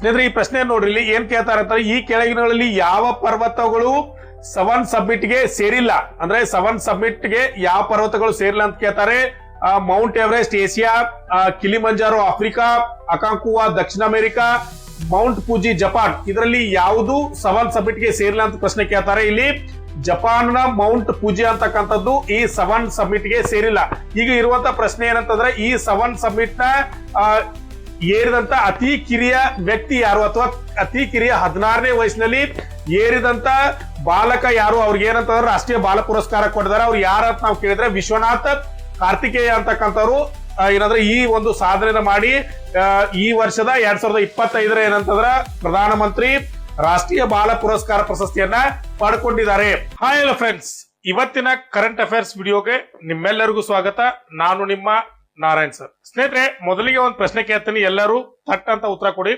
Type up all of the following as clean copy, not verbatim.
ಸ್ನೇಹಿತರೆ, ಈ ಪ್ರಶ್ನೆ ನೋಡ್ರಿ, ಇಲ್ಲಿ ಏನ್ ಕೇಳ್ತಾರೆ ಅಂತಾರೆ, ಈ ಕೆಳಗಿನಗಳಲ್ಲಿ ಯಾವ ಪರ್ವತಗಳು ಸವನ್ ಸಬ್ಮಿಟ್ ಗೆ ಸೇರಿಲ್ಲ, ಅಂದ್ರೆ ಸವನ್ ಸಬ್ಮಿಟ್ ಗೆ ಯಾವ ಪರ್ವತಗಳು ಸೇರಿಲ್ಲ ಅಂತ ಕೇಳ್ತಾರೆ. ಮೌಂಟ್ ಎವರೆಸ್ಟ್ ಏಷ್ಯಾ, ಕಿಲಿಮಂಜಾರೋ ಆಫ್ರಿಕಾ, ಅಕಾಂಕುವಾ ದಕ್ಷಿಣ ಅಮೆರಿಕಾ, ಮೌಂಟ್ ಫುಜಿ ಜಪಾನ್. ಇದರಲ್ಲಿ ಯಾವುದು ಸವನ್ ಸಬ್ಮಿಟ್ ಗೆ ಸೇರಿಲ್ಲ ಅಂತ ಪ್ರಶ್ನೆ ಕೇಳ್ತಾರೆ. ಇಲ್ಲಿ ಜಪಾನ್ ನ ಮೌಂಟ್ ಫುಜಿ ಅಂತಕ್ಕಂಥದ್ದು ಈ ಸವನ್ ಸಬ್ಮಿಟ್ ಗೆ ಸೇರಿಲ್ಲ. ಈಗ ಇರುವಂತ ಪ್ರಶ್ನೆ ಏನಂತಂದ್ರೆ, ಈ ಸವನ್ ಸಬ್ಮಿಟ್ ನ ಏರಿದಂತ ಅತಿ ಕಿರಿಯ ವ್ಯಕ್ತಿ ಯಾರು, ಅಥವಾ ಅತಿ ಕಿರಿಯ 16ನೇ ವಯಸ್ಸಿನಲ್ಲಿ ಏರಿದಂತ ಬಾಲಕ ಯಾರು, ಅವ್ರಿಗೆ ಏನಂತಂದ್ರೆ ರಾಷ್ಟ್ರೀಯ ಬಾಲ ಪುರಸ್ಕಾರ ಕೊಟ್ಟಿದ್ದಾರೆ. ಅವ್ರು ಯಾರಂತ ನಾವು ಕೇಳಿದ್ರೆ ವಿಶ್ವನಾಥ್ ಕಾರ್ತಿಕೇಯ ಅಂತಕ್ಕಂಥವ್ರು ಏನಂದ್ರೆ ಈ ಒಂದು ಸಾಧನೆ ಮಾಡಿ ಈ ವರ್ಷದ 2025 ಏನಂತಂದ್ರ ಪ್ರಧಾನಮಂತ್ರಿ ರಾಷ್ಟ್ರೀಯ ಬಾಲ ಪುರಸ್ಕಾರ ಪ್ರಶಸ್ತಿಯನ್ನ ಪಡ್ಕೊಂಡಿದ್ದಾರೆ. ಹಾಯ್ ಹಲೋ ಫ್ರೆಂಡ್ಸ್, ಇವತ್ತಿನ ಕರೆಂಟ್ ಅಫೇರ್ಸ್ ವಿಡಿಯೋಗೆ ನಿಮ್ಮೆಲ್ಲರಿಗೂ ಸ್ವಾಗತ. ನಾನು ನಿಮ್ಮ ನಾರಾಯಣ್ ಸರ್. ಸ್ನೇಹಿತರೆ, ಮೊದಲಿಗೆ ಒಂದು ಪ್ರಶ್ನೆ ಕೇಳ್ತೀನಿ, ಎಲ್ಲರೂ ಥಟ್ ಅಂತ ಉತ್ತರ ಕೊಡಿ.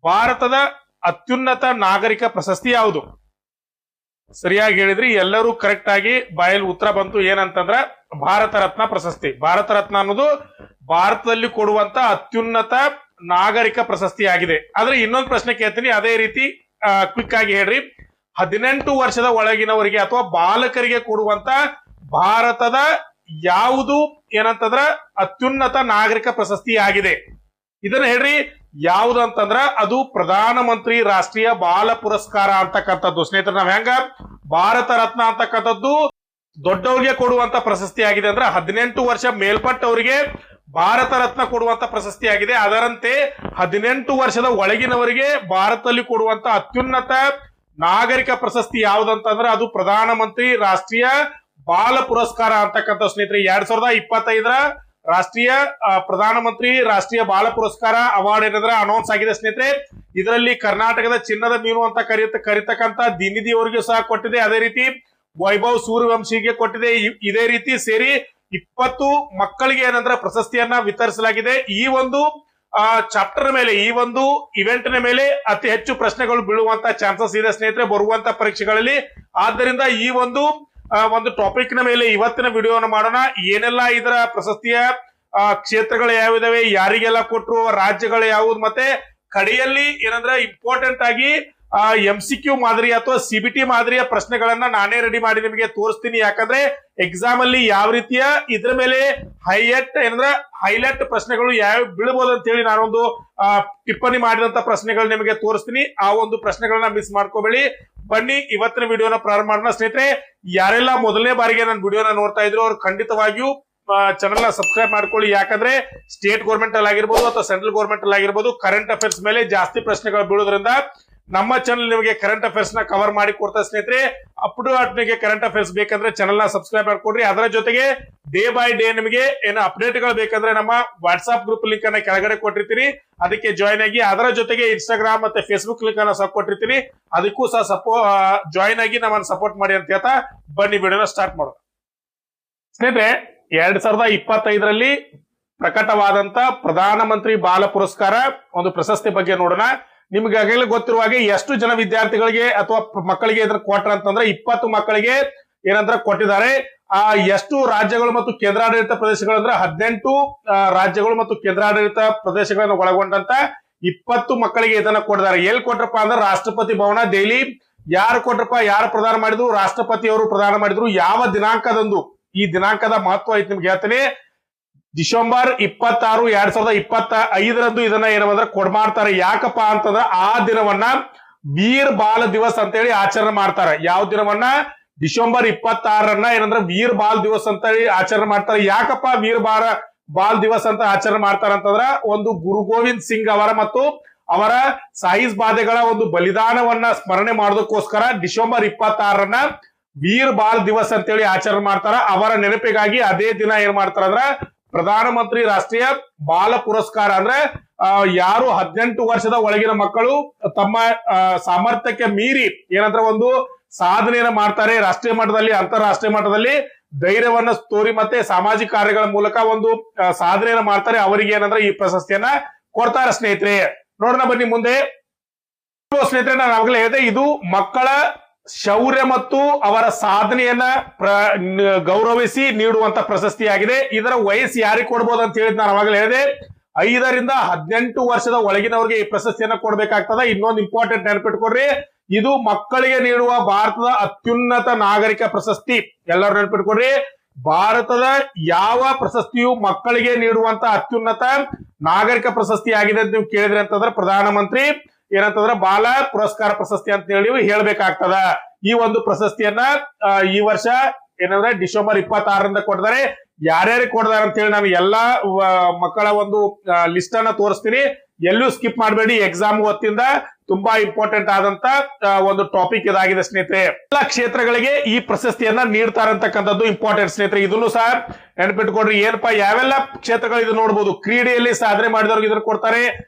ಭಾರತದ ಅತ್ಯುನ್ನತ ನಾಗರಿಕ ಪ್ರಶಸ್ತಿ ಯಾವುದು? ಸರಿಯಾಗಿ ಹೇಳಿದ್ರಿ, ಎಲ್ಲರೂ ಕರೆಕ್ಟ್ ಆಗಿ ಬಾಯಲ್ಲಿ ಉತ್ತರ ಬಂತು. ಏನಂತಂದ್ರ ಭಾರತ ರತ್ನ ಪ್ರಶಸ್ತಿ. ಭಾರತ ರತ್ನ ಅನ್ನೋದು ಭಾರತದಲ್ಲಿ ಕೊಡುವಂತ ಅತ್ಯುನ್ನತ ನಾಗರಿಕ ಪ್ರಶಸ್ತಿ ಆಗಿದೆ. ಆದ್ರೆ ಇನ್ನೊಂದು ಪ್ರಶ್ನೆ ಕೇಳ್ತೀನಿ, ಅದೇ ರೀತಿ ಕ್ವಿಕ್ ಆಗಿ ಹೇಳ್ರಿ. 18 ವರ್ಷದ ಒಳಗಿನವರಿಗೆ ಅಥವಾ ಬಾಲಕರಿಗೆ ಕೊಡುವಂತ ಭಾರತದ ಯಾವುದು ಏನಂತಂದ್ರ ಅತ್ಯುನ್ನತ ನಾಗರಿಕ ಪ್ರಶಸ್ತಿ ಆಗಿದೆ? ಇದನ್ನ ಹೇಳ್ರಿ. ಯಾವುದು ಅಂತಂದ್ರ ಅದು ಪ್ರಧಾನಮಂತ್ರಿ ರಾಷ್ಟ್ರೀಯ ಬಾಲ ಪುರಸ್ಕಾರ ಅಂತಕ್ಕಂಥದ್ದು. ಸ್ನೇಹಿತರೆ, ನಾವ್ ಹೆಂಗ ಭಾರತ ರತ್ನ ಅಂತಕ್ಕಂಥದ್ದು ದೊಡ್ಡವರಿಗೆ ಕೊಡುವಂತ ಪ್ರಶಸ್ತಿ ಆಗಿದೆ ಅಂದ್ರೆ 18 ವರ್ಷ ಮೇಲ್ಪಟ್ಟವರಿಗೆ ಭಾರತ ರತ್ನ ಕೊಡುವಂತ ಪ್ರಶಸ್ತಿ ಆಗಿದೆ. ಅದರಂತೆ 18 ವರ್ಷದ ಒಳಗಿನವರಿಗೆ ಭಾರತದಲ್ಲಿ ಕೊಡುವಂತ ಅತ್ಯುನ್ನತ ನಾಗರಿಕ ಪ್ರಶಸ್ತಿ ಯಾವುದಂತಂದ್ರೆ ಅದು ಪ್ರಧಾನಮಂತ್ರಿ ರಾಷ್ಟ್ರೀಯ ಬಾಲ ಪುರಸ್ಕಾರ ಅಂತಕ್ಕಂಥ. ಸ್ನೇಹಿತರೆ, 2025 ರಾಷ್ಟ್ರೀಯ ಪ್ರಧಾನಮಂತ್ರಿ ರಾಷ್ಟ್ರೀಯ ಬಾಲ ಪುರಸ್ಕಾರ ಅವಾರ್ಡ್ ಏನಂದ್ರೆ ಅನೌನ್ಸ್ ಆಗಿದೆ. ಸ್ನೇಹಿತರೆ, ಇದರಲ್ಲಿ ಕರ್ನಾಟಕದ ಚಿನ್ನದ ಮೀನು ಅಂತ ಕರಿತಕ್ಕಂತ ದಿನಿಧಿ ಅವರಿಗೂ ಸಹ ಕೊಟ್ಟಿದೆ. ಅದೇ ರೀತಿ ವೈಭವ್ ಸೂರ್ಯವಂಶಿಗೆ ಕೊಟ್ಟಿದೆ. ಇದೇ ರೀತಿ ಸೇರಿ 20 ಮಕ್ಕಳಿಗೆ ಏನಂದ್ರೆ ಪ್ರಶಸ್ತಿಯನ್ನ ವಿತರಿಸಲಾಗಿದೆ. ಈ ಒಂದು ಚಾಪ್ಟರ್ ಮೇಲೆ, ಈ ಒಂದು ಇವೆಂಟ್ ನ ಮೇಲೆ ಅತಿ ಹೆಚ್ಚು ಪ್ರಶ್ನೆಗಳು ಬೀಳುವಂತ ಚಾನ್ಸಸ್ ಇದೆ ಸ್ನೇಹಿತರೆ ಬರುವಂತ ಪರೀಕ್ಷೆಗಳಲ್ಲಿ. ಆದ್ದರಿಂದ ಈ ಒಂದು ಟಾಪಿಕ್ ನ ಮೇಲೆ ಇವತ್ತಿನ ವಿಡಿಯೋನ ಮಾಡೋಣ. ಏನೆಲ್ಲ ಇದರ ಪ್ರಶಸ್ತಿಯ ಕ್ಷೇತ್ರಗಳು ಯಾವಿದಾವೆ, ಯಾರಿಗೆಲ್ಲ ಕೊಟ್ಟರು, ರಾಜ್ಯಗಳು ಯಾವುದು, ಮತ್ತೆ ಕಡೆಯಲ್ಲಿ ಏನಂದ್ರೆ ಇಂಪಾರ್ಟೆಂಟ್ ಆಗಿ MCQ ಮಾದರಿ ಅಥವಾ CBT ಮಾದರಿಯ ಪ್ರಶ್ನೆಗಳನ್ನ ನಾನೇ ರೆಡಿ ಮಾಡಿ ನಿಮಗೆ ತೋರಿಸ್ತೀನಿ. ಯಾಕಂದ್ರೆ ಎಕ್ಸಾಮ್ ಅಲ್ಲಿ ಯಾವ ರೀತಿಯ ಇದ್ರ ಮೇಲೆ ಹೈಲೈಟ್ ಪ್ರಶ್ನೆಗಳು ಯಾವ ಬೀಳಬಹುದು ಅಂತ ಹೇಳಿ ನಾನೊಂದು ಟಿಪ್ಪಣಿ ಮಾಡಿದಂತ ಪ್ರಶ್ನೆಗಳು ನಿಮಗೆ ತೋರಿಸ್ತೀನಿ. ಆ ಒಂದು ಪ್ರಶ್ನೆಗಳನ್ನ ಮಿಸ್ ಮಾಡ್ಕೋಬೇಡಿ. ಬನ್ನಿ ಇವತ್ತಿನ ವಿಡಿಯೋನ ಪ್ರಾರಂಭ ಮಾಡೋಣ. ಸ್ನೇಹಿತರೆ, ಯಾರೆಲ್ಲ ಮೊದಲನೇ ಬಾರಿಗೆ ನನ್ನ ವಿಡಿಯೋನ ನೋಡ್ತಾ ಇದ್ರು ಅವ್ರು ಖಂಡಿತವಾಗಿಯೂ ಚಾನೆಲ್ ನ ಸಬ್ಸ್ಕ್ರೈಬ್ ಮಾಡ್ಕೊಳ್ಳಿ. ಯಾಕಂದ್ರೆ ಸ್ಟೇಟ್ ಗೌರ್ಮೆಂಟ್ ಅಲ್ಲಿ ಆಗಿರ್ಬೋದು ಅಥವಾ ಸೆಂಟ್ರಲ್ ಗೌರ್ಮೆಂಟ್ ಅಲ್ಲಿ ಆಗಿರ್ಬೋದು ಕರೆಂಟ್ ಅಫೇರ್ಸ್ ಮೇಲೆ ಜಾಸ್ತಿ ಪ್ರಶ್ನೆಗಳು ಬೀಳೋದ್ರಿಂದ ನಮ್ಮ ಚಾನಲ್ ನಿಮಗೆ ಕರೆಂಟ್ ಅಫೇರ್ಸ್ ನ ಕವರ್ ಮಾಡಿ ಕೊಡ್ತಾ. ಸ್ನೇಹಿತರೆ, ಅಪ್ ಟು ನಿಮಗೆ ಕರೆಂಟ್ ಅಫೇರ್ಸ್ ಬೇಕಂದ್ರೆ ಚಾನಲ್ ನ ಸಬ್ಸ್ಕ್ರೈಬ್ ಮಾಡ್ಕೊಡ್ರಿ. ಅದರ ಜೊತೆಗೆ ಡೇ ಬೈ ಡೇ ನಿಮಗೆ ಏನು ಅಪ್ಡೇಟ್ ಗಳು ಬೇಕಂದ್ರೆ ನಮ್ಮ ವಾಟ್ಸ್ಆಪ್ ಗ್ರೂಪ್ ಲಿಂಕ್ ಅನ್ನ ಕೆಳಗಡೆ ಕೊಟ್ಟಿರ್ತೀನಿ, ಅದಕ್ಕೆ ಜಾಯ್ನ್ ಆಗಿ. ಅದರ ಜೊತೆಗೆ ಇನ್ಸ್ಟಾಗ್ರಾಮ್ ಮತ್ತೆ ಫೇಸ್ಬುಕ್ ಲಿಂಕ್ ಅನ್ನ ಸಹ ಕೊಟ್ಟಿರ್ತೀನಿ, ಅದಕ್ಕೂ ಸಹ ಜಾಯ್ನ್ ಆಗಿ ನಮ್ಮನ್ನು ಸಪೋರ್ಟ್ ಮಾಡಿ ಅಂತ ಹೇಳ್ತಾ ಬನ್ನಿ ವಿಡಿಯೋನ ಸ್ಟಾರ್ಟ್ ಮಾಡೋಣ. ಸ್ನೇಹಿತರೆ, 2025 ಪ್ರಕಟವಾದಂತ ಪ್ರಧಾನಮಂತ್ರಿ ಬಾಲ ಪುರಸ್ಕಾರ ಒಂದು ಪ್ರಶಸ್ತಿ ಬಗ್ಗೆ ನೋಡೋಣ. ನಿಮ್ಗೆ ಆಗಲೇ ಗೊತ್ತಿರುವ ಹಾಗೆ ಎಷ್ಟು ಜನ ವಿದ್ಯಾರ್ಥಿಗಳಿಗೆ ಅಥವಾ ಮಕ್ಕಳಿಗೆ ಇದನ್ನ ಕೊಟ್ರ ಅಂತಂದ್ರೆ 20 ಮಕ್ಕಳಿಗೆ ಏನಂದ್ರೆ ಕೊಟ್ಟಿದ್ದಾರೆ. ಎಷ್ಟು ರಾಜ್ಯಗಳು ಮತ್ತು ಕೇಂದ್ರಾಡಳಿತ ಪ್ರದೇಶಗಳು ಅಂದ್ರೆ 18 ರಾಜ್ಯಗಳು ಮತ್ತು ಕೇಂದ್ರಾಡಳಿತ ಪ್ರದೇಶಗಳನ್ನು ಒಳಗೊಂಡಂತ 20 ಮಕ್ಕಳಿಗೆ ಇದನ್ನ ಕೊಟ್ಟಿದ್ದಾರೆ. ಎಲ್ಲಿ ಕೊಟ್ರಪ್ಪ ಅಂದ್ರೆ ರಾಷ್ಟ್ರಪತಿ ಭವನ, ದೆಹಲಿ. ಯಾರು ಕೊಟ್ರಪ್ಪ, ಯಾರು ಪ್ರದಾನ ಮಾಡಿದ್ರು? ರಾಷ್ಟ್ರಪತಿ ಅವರು ಪ್ರದಾನ ಮಾಡಿದ್ರು. ಯಾವ ದಿನಾಂಕದಂದು? ಈ ದಿನಾಂಕದ ಮಹತ್ವ ಐತಿ ನಿಮ್ಗೆ ಹೇಳ್ತೀನಿ. ಡಿಸೆಂಬರ್ 26, 2025 ಇದನ್ನ ಏನಂದ್ರೆ ಕೊಡ್ಮಾಡ್ತಾರೆ. ಯಾಕಪ್ಪ ಅಂತಂದ್ರೆ ಆ ದಿನವನ್ನ ವೀರ್ ಬಾಲ ದಿವಸ್ ಅಂತ ಹೇಳಿ ಆಚರಣೆ ಮಾಡ್ತಾರೆ. ಯಾವ ದಿನವನ್ನ? ಡಿಸೆಂಬರ್ 26 ಏನಂದ್ರೆ ವೀರ್ ಬಾಲ್ ದಿವಸ್ ಅಂತ ಹೇಳಿ ಆಚರಣೆ ಮಾಡ್ತಾರೆ. ಯಾಕಪ್ಪ ವೀರ್ ಬಾಲ್ ದಿವಸ್ ಅಂತ ಆಚರಣೆ ಮಾಡ್ತಾರೆ ಅಂತಂದ್ರ ಒಂದು ಗುರು ಗೋವಿಂದ್ ಸಿಂಗ್ ಅವರ ಮತ್ತು ಅವರ ಸಾಹಿಬ್ ಬಾದೆಗಳ ಒಂದು ಬಲಿದಾನವನ್ನ ಸ್ಮರಣೆ ಮಾಡೋದಕ್ಕೋಸ್ಕರ ಡಿಸೆಂಬರ್ 26 ವೀರ್ ಬಾಲ್ ದಿವಸ್ ಅಂತ ಹೇಳಿ ಆಚರಣೆ ಮಾಡ್ತಾರ. ಅವರ ನೆನಪಿಗಾಗಿ ಅದೇ ದಿನ ಏನ್ ಮಾಡ್ತಾರ ಅಂದ್ರ ಪ್ರಧಾನಮಂತ್ರಿ ರಾಷ್ಟ್ರೀಯ ಬಾಲ ಪುರಸ್ಕಾರ ಅಂದ್ರೆ ಯಾರು 18 ವರ್ಷದ ಒಳಗಿನ ಮಕ್ಕಳು ತಮ್ಮ ಸಾಮರ್ಥ್ಯಕ್ಕೆ ಮೀರಿ ಏನಂದ್ರೆ ಒಂದು ಸಾಧನೆಯನ್ನ ಮಾಡ್ತಾರೆ, ರಾಷ್ಟ್ರೀಯ ಮಟ್ಟದಲ್ಲಿ ಅಂತಾರಾಷ್ಟ್ರೀಯ ಮಟ್ಟದಲ್ಲಿ ಧೈರ್ಯವನ್ನ ತೋರಿ ಮತ್ತೆ ಸಾಮಾಜಿಕ ಕಾರ್ಯಗಳ ಮೂಲಕ ಒಂದು ಸಾಧನೆಯನ್ನ ಮಾಡ್ತಾರೆ, ಅವರಿಗೆ ಏನಂದ್ರೆ ಈ ಪ್ರಶಸ್ತಿಯನ್ನ ಕೊಡ್ತಾರೆ. ಸ್ನೇಹಿತರೆ, ನೋಡೋಣ ಬನ್ನಿ ಮುಂದೆ. ಸ್ನೇಹಿತರೆ, ನಾನು ಅವಾಗಲೇ ಹೇಳಿದೆ, ಇದು ಮಕ್ಕಳ ಶೌರ್ಯ ಮತ್ತು ಅವರ ಸಾಧನೆಯನ್ನ ಗೌರವಿಸಿ ನೀಡುವಂತ ಪ್ರಶಸ್ತಿಯಾಗಿದೆ. ಇದರ ವಯಸ್ಸು ಯಾರಿಗೆ ಕೊಡ್ಬೋದು ಅಂತ ಹೇಳಿದ್ ನಾನು ಅವಾಗಲೇ ಹೇಳಿದೆ. 5 ರಿಂದ 18 ವರ್ಷದ ಒಳಗಿನವರಿಗೆ ಈ ಪ್ರಶಸ್ತಿಯನ್ನ ಕೊಡ್ಬೇಕಾಗ್ತದ. ಇನ್ನೊಂದು ಇಂಪಾರ್ಟೆಂಟ್ ನೆನಪಿಟ್ಕೊಡ್ರಿ, ಇದು ಮಕ್ಕಳಿಗೆ ನೀಡುವ ಭಾರತದ ಅತ್ಯುನ್ನತ ನಾಗರಿಕ ಪ್ರಶಸ್ತಿ. ಎಲ್ಲರೂ ನೆನಪಿಟ್ಕೊಡ್ರಿ, ಭಾರತದ ಯಾವ ಪ್ರಶಸ್ತಿಯು ಮಕ್ಕಳಿಗೆ ನೀಡುವಂತ ಅತ್ಯುನ್ನತ ನಾಗರಿಕ ಪ್ರಶಸ್ತಿ ಆಗಿದೆ ಅಂತ ನೀವು ಕೇಳಿದ್ರಿ ಅಂತಂದ್ರೆ ಪ್ರಧಾನಮಂತ್ರಿ ಏನಂತಂದ್ರೆ ಬಾಲ ಪುರಸ್ಕಾರ ಪ್ರಶಸ್ತಿ ಅಂತ ಹೇಳಿ ಹೇಳ್ಬೇಕಾಗ್ತದ. ಈ ಒಂದು ಪ್ರಶಸ್ತಿಯನ್ನ ಈ ವರ್ಷ ಏನಂದ್ರೆ ಡಿಸೆಂಬರ್ 26ರಿಂದ ಕೊಡ್ತಾರೆ. ಯಾರ್ಯಾರಿಗೆ ಕೊಡ್ತಾರೆ ಅಂತ ಹೇಳಿ ನಾನು ಎಲ್ಲಾ ಮಕ್ಕಳ ಒಂದು ಲಿಸ್ಟ್ ಅನ್ನ ತೋರಿಸ್ತೀನಿ. ಎಲ್ಲೂ ಸ್ಕಿಪ್ ಮಾಡಬೇಡಿ. ಎಕ್ಸಾಮ್ ಹೊತ್ತಿಂದ ತುಂಬಾ ಇಂಪಾರ್ಟೆಂಟ್ ಆದಂತ ಒಂದು ಟಾಪಿಕ್ ಇದಾಗಿದೆ ಸ್ನೇಹಿತರೆ. ಎಲ್ಲ ಕ್ಷೇತ್ರಗಳಿಗೆ ಈ ಪ್ರಶಸ್ತಿಯನ್ನ ನೀಡ್ತಾರಂತಕ್ಕಂಥದ್ದು ಇಂಪಾರ್ಟೆಂಟ್ ಸ್ನೇಹಿತರೆ. ಇದನ್ನು ಸಹ ನೆನಪಿಟ್ಕೊಡ್ರಿ. ಏನಪ್ಪಾ ಯಾವೆಲ್ಲ ಕ್ಷೇತ್ರಗಳು ಇದು ನೋಡಬಹುದು. ಕ್ರೀಡೆಯಲ್ಲಿ ಸಾಧನೆ ಮಾಡಿದವ್ರಿಗೆ ಇದನ್ನು ಕೊಡ್ತಾರೆ.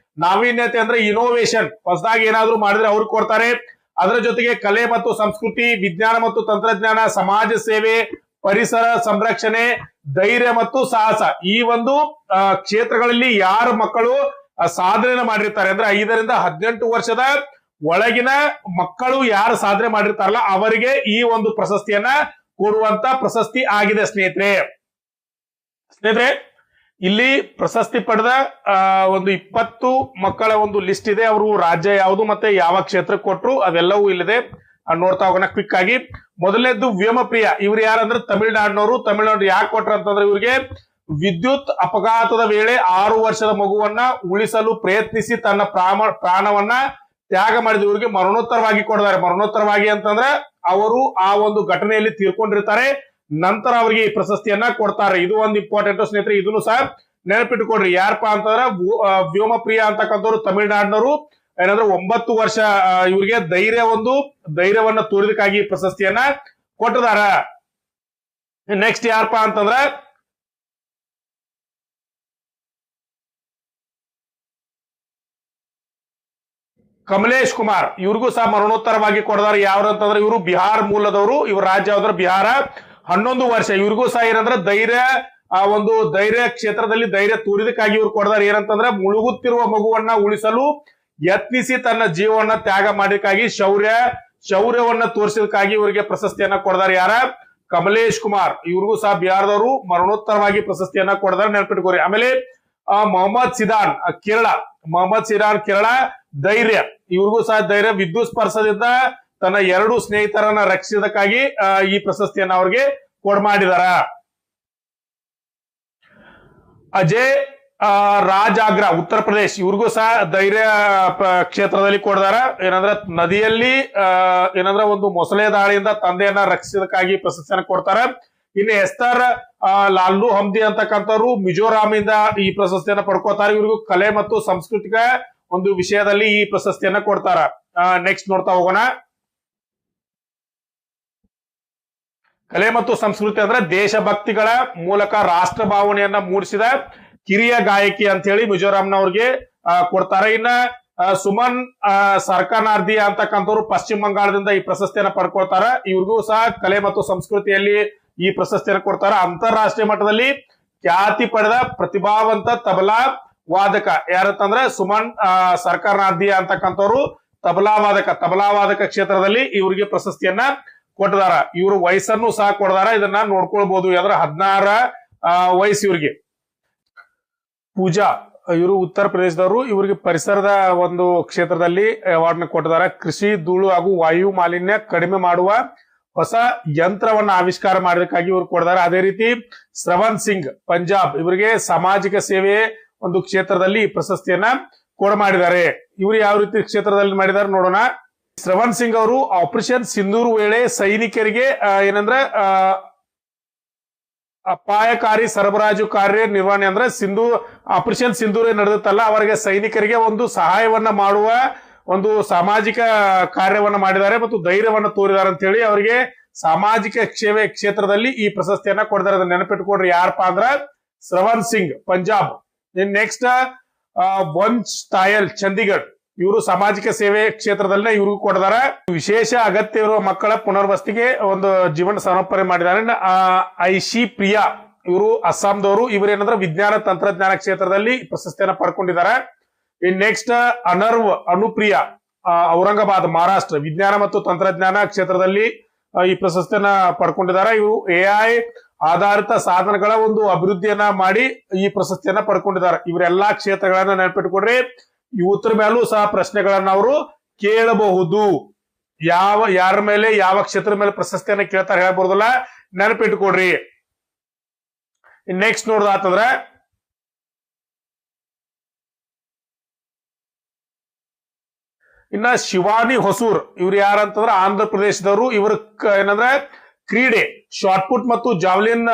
ನಾವೀನ್ಯತೆ ಅಂದ್ರೆ ಇನೋವೇಷನ್, ಹೊಸದಾಗಿ ಏನಾದ್ರು ಮಾಡಿದ್ರೆ ಅವ್ರಿಗೆ ಕೊಡ್ತಾರೆ. ಅದರ ಜೊತೆಗೆ ಕಲೆ ಮತ್ತು ಸಂಸ್ಕೃತಿ, ವಿಜ್ಞಾನ ಮತ್ತು ತಂತ್ರಜ್ಞಾನ, ಸಮಾಜ ಸೇವೆ, ಪರಿಸರ ಸಂರಕ್ಷಣೆ, ಧೈರ್ಯ ಮತ್ತು ಸಾಹಸ, ಈ ಒಂದು ಕ್ಷೇತ್ರಗಳಲ್ಲಿ ಯಾರು ಮಕ್ಕಳು ಸಾಧನೆ ಮಾಡಿರ್ತಾರೆ ಅಂದ್ರೆ 5 ರಿಂದ 18 ವರ್ಷದ ಒಳಗಿನ ಮಕ್ಕಳು ಯಾರು ಸಾಧನೆ ಮಾಡಿರ್ತಾರಲ್ಲ ಅವರಿಗೆ ಈ ಒಂದು ಪ್ರಶಸ್ತಿಯನ್ನ ಕೊಡುವಂತ ಪ್ರಶಸ್ತಿ ಆಗಿದೆ ಸ್ನೇಹಿತರೆ. ಇಲ್ಲಿ ಪ್ರಶಸ್ತಿ ಪಡೆದ ಒಂದು 20 ಮಕ್ಕಳ ಒಂದು ಲಿಸ್ಟ್ ಇದೆ. ಅವರು ರಾಜ್ಯ ಯಾವುದು ಮತ್ತೆ ಯಾವ ಕ್ಷೇತ್ರಕ್ಕೆ ಕೊಟ್ರು ಅವೆಲ್ಲವೂ ಇಲ್ಲಿದೆ. ನೋಡ್ತಾ ಹೋಗೋಣ ಕ್ವಿಕ್ ಆಗಿ. ಮೊದಲನೇದ್ದು ವ್ಯೋಮಪ್ರಿಯ. ಇವ್ರು ಯಾರಂದ್ರೆ ತಮಿಳುನಾಡಿನವರು. ತಮಿಳುನಾಡು ಯಾಕೆ ಕೊಟ್ರ ಅಂತಂದ್ರೆ ಇವ್ರಿಗೆ ವಿದ್ಯುತ್ ಅಪಘಾತದ ವೇಳೆ 6 ವರ್ಷದ ಮಗುವನ್ನ ಉಳಿಸಲು ಪ್ರಯತ್ನಿಸಿ ತನ್ನ ಪ್ರಾಣವನ್ನ ತ್ಯಾಗ ಮಾಡಿದ ಇವ್ರಿಗೆ ಮರಣೋತ್ತರವಾಗಿ ಕೊಡ್ತಾರೆ. ಮರಣೋತ್ತರವಾಗಿ ಅಂತಂದ್ರೆ ಅವರು ಆ ಒಂದು ಘಟನೆಯಲ್ಲಿ ತೀರ್ಕೊಂಡಿರ್ತಾರೆ, ನಂತರ ಅವರಿಗೆ ಈ ಪ್ರಶಸ್ತಿಯನ್ನ ಕೊಡ್ತಾರೆ. ಇದು ಒಂದು ಇಂಪಾರ್ಟೆಂಟ್ ಸ್ನೇಹಿತರೆ. ಇದನ್ನು ಸಹ ನೆನಪಿಟ್ಟುಕೊಡ್ರಿ. ಯಾರಪ್ಪ ಅಂತಂದ್ರೆ ವ್ಯೋಮಪ್ರಿಯ ಅಂತಕ್ಕಂಥವ್ರು ತಮಿಳುನಾಡಿನವರು. ಏನಂದ್ರೆ 9 ವರ್ಷ ಇವ್ರಿಗೆ ಧೈರ್ಯವನ್ನ ತೋರಿದಕ್ಕಾಗಿ ಪ್ರಶಸ್ತಿಯನ್ನ ಕೊಟ್ಟಿದಾರ. ನೆಕ್ಸ್ಟ್ ಯಾರಪ್ಪ ಅಂತಂದ್ರ ಕಮಲೇಶ್ ಕುಮಾರ್. ಇವ್ರಿಗೂ ಸಹ ಮರಣೋತ್ತರವಾಗಿ ಕೊಡದಾರೆ. ಯಾರು ಅಂತಂದ್ರೆ ಇವರು ಬಿಹಾರ್ ಮೂಲದವರು. ಇವ್ರ ರಾಜ್ಯ ಯಾವ್ದ್ರ ಬಿಹಾರ. 11 ವರ್ಷ. ಇವ್ರಿಗೂ ಸಹ ಏನಂದ್ರೆ ಧೈರ್ಯ ಕ್ಷೇತ್ರದಲ್ಲಿ ಧೈರ್ಯ ತೋರಿದಕ್ಕಾಗಿ ಇವ್ರು ಕೊಡದಾರೆ. ಏನಂತಂದ್ರೆ ಮುಳುಗುತ್ತಿರುವ ಮಗುವನ್ನ ಉಳಿಸಲು ಯತ್ನಿಸಿ ತನ್ನ ಜೀವವನ್ನ ತ್ಯಾಗ ಮಾಡಿದಕ್ಕಾಗಿ ಶೌರ್ಯವನ್ನ ತೋರಿಸಿದಕ್ಕಾಗಿ ಇವರಿಗೆ ಪ್ರಶಸ್ತಿಯನ್ನ ಕೊಡದಾರೆ. ಯಾರ? ಕಮಲೇಶ್ ಕುಮಾರ್. ಇವ್ರಿಗೂ ಸಹ ಬಿಹಾರದವರು ಮರಣೋತ್ತರವಾಗಿ ಪ್ರಶಸ್ತಿಯನ್ನ ಕೊಡದಾರೆ, ನೆನಪಿಟ್ಕೋರಿ. ಆಮೇಲೆ ಮೊಹಮ್ಮದ್ ಸಿರಾನ್ ಕೇರಳ ಧೈರ್ಯ. ಇವ್ರಿಗೂ ಸಹ ಧೈರ್ಯ. ವಿದ್ಯುತ್ ಸ್ಪರ್ಶದಿಂದ ತನ್ನ 2 ಸ್ನೇಹಿತರನ್ನ ರಕ್ಷಿಸದಕ್ಕಾಗಿ ಈ ಪ್ರಶಸ್ತಿಯನ್ನ ಅವ್ರಿಗೆ ಕೊಡ್ಮಾಡಿದಾರ. ಅಜಯ್ ರಾಜ್ ಆಗ್ರಾ, ಉತ್ತರ ಪ್ರದೇಶ್. ಇವ್ರಿಗೂ ಸಹ ಧೈರ್ಯ ಕ್ಷೇತ್ರದಲ್ಲಿ ಕೊಡ್ದಾರ. ಏನಂದ್ರೆ ನದಿಯಲ್ಲಿ ಏನಂದ್ರೆ ಒಂದು ಮೊಸಳೆ ದಾಳಿಯಿಂದ ತಂದೆಯನ್ನ ರಕ್ಷಿಸದಕ್ಕಾಗಿ ಪ್ರಶಸ್ತಿಯನ್ನ ಕೊಡ್ತಾರೆ. ಇನ್ನು ಎಸ್ತರ್ ಲಾಲ್ನು ಹಮ್ದಿ ಅಂತಕ್ಕಂಥವ್ರು ಮಿಜೋರಾಂ ಇಂದ ಈ ಪ್ರಶಸ್ತಿಯನ್ನ ಪಡ್ಕೋತಾರೆ. ಇವ್ರಿಗೂ ಕಲೆ ಮತ್ತು ಸಾಂಸ್ಕೃತಿಕ ಒಂದು ವಿಷಯದಲ್ಲಿ ಈ ಪ್ರಶಸ್ತಿಯನ್ನ ಕೊಡ್ತಾರ. ನೆಕ್ಸ್ಟ್ ನೋಡ್ತಾ ಹೋಗೋಣ. ಕಲೆ ಮತ್ತು ಸಂಸ್ಕೃತಿ ಅಂದ್ರೆ ದೇಶಭಕ್ತಿಗಳ ಮೂಲಕ ರಾಷ್ಟ್ರ ಭಾವನೆಯನ್ನ ಮೂಡಿಸಿದ ಕಿರಿಯ ಗಾಯಕಿ ಅಂತ ಹೇಳಿ ಮಿಜೋರಾಂನವ್ರಿಗೆ ಕೊಡ್ತಾರೆ. ಇನ್ನ ಸುಮನ್ ಸರ್ಕಾನಾರ್ದಿ ಅಂತಕ್ಕಂಥವ್ರು ಪಶ್ಚಿಮ ಬಂಗಾಳದಿಂದ ಈ ಪ್ರಶಸ್ತಿಯನ್ನ ಪಡ್ಕೊಳ್ತಾರ. ಇವ್ರಿಗೂ ಸಹ ಕಲೆ ಮತ್ತು ಸಂಸ್ಕೃತಿಯಲ್ಲಿ ಈ ಪ್ರಶಸ್ತಿಯನ್ನು ಕೊಡ್ತಾರ. ಅಂತಾರಾಷ್ಟ್ರೀಯ ಮಟ್ಟದಲ್ಲಿ ಖ್ಯಾತಿ ಪಡೆದ ಪ್ರತಿಭಾವಂತ ತಬಲಾ ವಾದಕ ಯಾರಂತಂದ್ರೆ ಸುಮನ್ ಸರ್ಕಾನಾರ್ದಿ ಅಂತಕ್ಕಂಥವ್ರು ತಬಲಾ ವಾದಕ ಕ್ಷೇತ್ರದಲ್ಲಿ ಇವರಿಗೆ ಪ್ರಶಸ್ತಿಯನ್ನ ಕೊಟ್ಟಿದಾರ. ಇವ್ರ ವಯಸ್ಸನ್ನು ಸಹ ಕೊಡ್ದಾರ. ಇದನ್ನ ನೋಡ್ಕೊಳ್ಬಹುದು. ಯಾವ್ದ್ರ 16 ವಯಸ್ಸು ಇವ್ರಿಗೆ. ಪೂಜಾ, ಇವರು ಉತ್ತರ ಪ್ರದೇಶದವರು. ಇವರಿಗೆ ಪರಿಸರದ ಒಂದು ಕ್ಷೇತ್ರದಲ್ಲಿ ಅವಾರ್ಡ್ ನ ಕೊಟ್ಟಿದ್ದಾರೆ. ಕೃಷಿ, ಧೂಳು ಹಾಗೂ ವಾಯು ಮಾಲಿನ್ಯ ಕಡಿಮೆ ಮಾಡುವ ಹೊಸ ಯಂತ್ರವನ್ನ ಆವಿಷ್ಕಾರ ಮಾಡೋದಕ್ಕಾಗಿ ಇವ್ರು ಕೊಡ್ತಾರೆ. ಅದೇ ರೀತಿ ಶ್ರವಣ್ ಸಿಂಗ್ ಪಂಜಾಬ್, ಇವರಿಗೆ ಸಾಮಾಜಿಕ ಸೇವೆ ಒಂದು ಕ್ಷೇತ್ರದಲ್ಲಿ ಈ ಪ್ರಶಸ್ತಿಯನ್ನ ಕೊಡಮಾಡಿದ್ದಾರೆ. ಇವರು ಯಾವ ರೀತಿ ಕ್ಷೇತ್ರದಲ್ಲಿ ಮಾಡಿದ್ದಾರೆ ನೋಡೋಣ. ಶ್ರವಣ್ ಸಿಂಗ್ ಅವರು ಆಪರೇಷನ್ ಸಿಂಧೂರ್ ವೇಳೆ ಸೈನಿಕರಿಗೆ ಏನಂದ್ರೆ ಅಪಾಯಕಾರಿ ಸರಬರಾಜು ಕಾರ್ಯ ನಿರ್ವಹಣೆ ಅಂದ್ರೆ ಆಪರೇಷನ್ ಸಿಂಧೂರ್ ನಡೆದತ್ತಲ್ಲ, ಅವರಿಗೆ ಸೈನಿಕರಿಗೆ ಒಂದು ಸಹಾಯವನ್ನ ಮಾಡುವ ಒಂದು ಸಾಮಾಜಿಕ ಕಾರ್ಯವನ್ನ ಮಾಡಿದ್ದಾರೆ ಮತ್ತು ಧೈರ್ಯವನ್ನ ತೋರಿದ್ದಾರೆ ಅಂತ ಹೇಳಿ ಅವರಿಗೆ ಸಾಮಾಜಿಕ ಸೇವೆ ಕ್ಷೇತ್ರದಲ್ಲಿ ಈ ಪ್ರಶಸ್ತಿಯನ್ನ ಕೊಡ್ತಾರೆ. ಅದನ್ನ ನೆನಪಿಟ್ಕೊಡ್ರಿ. ಯಾರಪ್ಪ ಅಂದ್ರ ಶ್ರವಣ್ ಸಿಂಗ್ ಪಂಜಾಬ್. ನೆಕ್ಸ್ಟ್ ವಂಶ್ ತಾಯಲ್ ಚಂಡೀಗಢ. ಇವರು ಸಾಮಾಜಿಕ ಸೇವೆ ಕ್ಷೇತ್ರದಲ್ಲಿ ಇವ್ರಿಗೂ ಕೊಡ್ದಾರ. ವಿಶೇಷ ಅಗತ್ಯ ಇರುವ ಮಕ್ಕಳ ಪುನರ್ವಸತಿಗೆ ಒಂದು ಜೀವನ ಸಮರ್ಪಣೆ ಮಾಡಿದ್ದಾರೆ. ಐಶಿ ಪ್ರಿಯಾ, ಇವರು ಅಸ್ಸಾಂದವರು. ಇವರು ಏನಂದ್ರೆ ವಿಜ್ಞಾನ ತಂತ್ರಜ್ಞಾನ ಕ್ಷೇತ್ರದಲ್ಲಿ ಪ್ರಶಸ್ತಿಯನ್ನ ಪಡ್ಕೊಂಡಿದ್ದಾರೆ. ನೆಕ್ಸ್ಟ್ ಅನುಪ್ರಿಯ, ಔರಂಗಾಬಾದ್ ಮಹಾರಾಷ್ಟ್ರ. ವಿಜ್ಞಾನ ಮತ್ತು ತಂತ್ರಜ್ಞಾನ ಕ್ಷೇತ್ರದಲ್ಲಿ ಈ ಪ್ರಶಸ್ತಿಯನ್ನ ಪಡ್ಕೊಂಡಿದ್ದಾರೆ. ಇವರು AI ಆಧಾರಿತ ಸಾಧನಗಳ ಒಂದು ಅಭಿವೃದ್ಧಿಯನ್ನ ಮಾಡಿ ಈ ಪ್ರಶಸ್ತಿಯನ್ನ ಪಡ್ಕೊಂಡಿದ್ದಾರೆ. ಇವರೆಲ್ಲಾ ಕ್ಷೇತ್ರಗಳನ್ನ ನೆನಪಿಟ್ಕೊಡ್ರಿ. ಇವತ್ತರ ಮೇಲೂ ಸಹ ಪ್ರಶ್ನೆಗಳನ್ನ ಅವರು ಕೇಳಬಹುದು. ಯಾರ ಮೇಲೆ ಯಾವ ಕ್ಷೇತ್ರದ ಮೇಲೆ ಪ್ರಶಸ್ತಿಯನ್ನ ಕೇಳ್ತಾರೆ ಹೇಳ್ಬೋದಲ್ಲ, ನೆನಪಿಟ್ಕೊಡ್ರಿ. ನೆಕ್ಸ್ಟ್ ನೋಡ್ದಾತಂದ್ರ ಇನ್ನ ಶಿವಾನಿ ಹೊಸೂರ್, ಇವ್ರು ಯಾರಂತಂದ್ರ ಆಂಧ್ರ ಪ್ರದೇಶದವರು. ಇವ್ರ ಏನಂದ್ರೆ ಕ್ರೀಡೆ ಶಾರ್ಟ್ ಪುಟ್ ಮತ್ತು ಜಾವ್ಲಿನ್